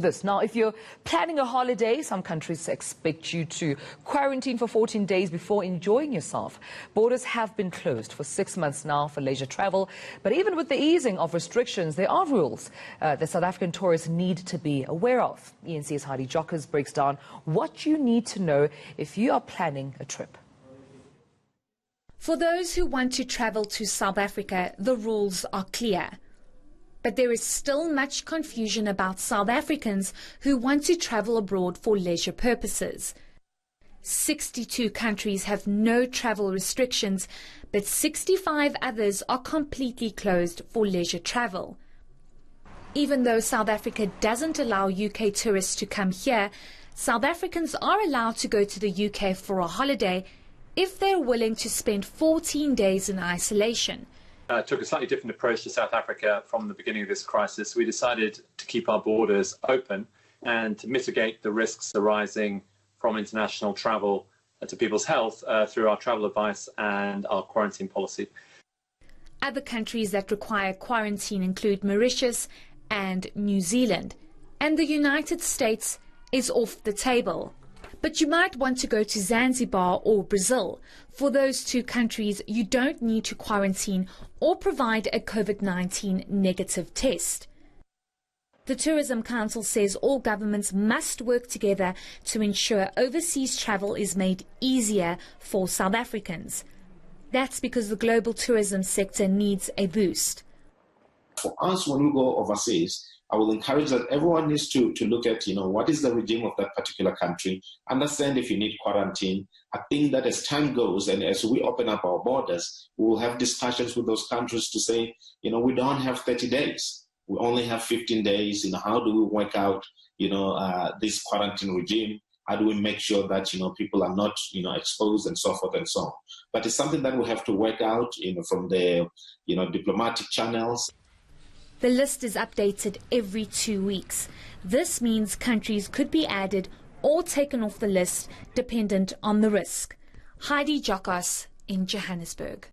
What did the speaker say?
This. Now, if you're planning a holiday, some countries expect you to quarantine for 14 days before enjoying yourself. Borders have been closed for 6 months now for leisure travel. But even with the easing of restrictions, there are rules that South African tourists need to be aware of. eNCA's HEIDI GIOKOS breaks down what you need to know if you are planning a trip. For those who want to travel to South Africa, the rules are clear. But there is still much confusion about South Africans who want to travel abroad for leisure purposes. 62 countries have no travel restrictions, but 65 others are completely closed for leisure travel. Even though South Africa doesn't allow UK tourists to come here, South Africans are allowed to go to the UK for a holiday if they're willing to spend 14 days in isolation. Took a slightly different approach to South Africa from the beginning of this crisis. We decided to keep our borders open and to mitigate the risks arising from international travel to people's health through our travel advice and our quarantine policy. Other countries that require quarantine include Mauritius and New Zealand, and the United States is off the table. But you might want to go to Zanzibar or Brazil. For those two countries, you don't need to quarantine or provide a COVID-19 negative test. The Tourism Council says all governments must work together to ensure overseas travel is made easier for South Africans. That's because the global tourism sector needs a boost. For us, when we go overseas, I will encourage that everyone needs to look at, what is the regime of that particular country, understand if you need quarantine. I think that as time goes and as we open up our borders, we will have discussions with those countries to say, we don't have 30 days. We only have 15 days. How do we work out, this quarantine regime? How do we make sure that, people are not, exposed and so forth and so on? But it's something that we have to work out, from the, diplomatic channels. The list is updated every 2 weeks. This means countries could be added or taken off the list dependent on the risk. HEIDI GIOKOS in Johannesburg.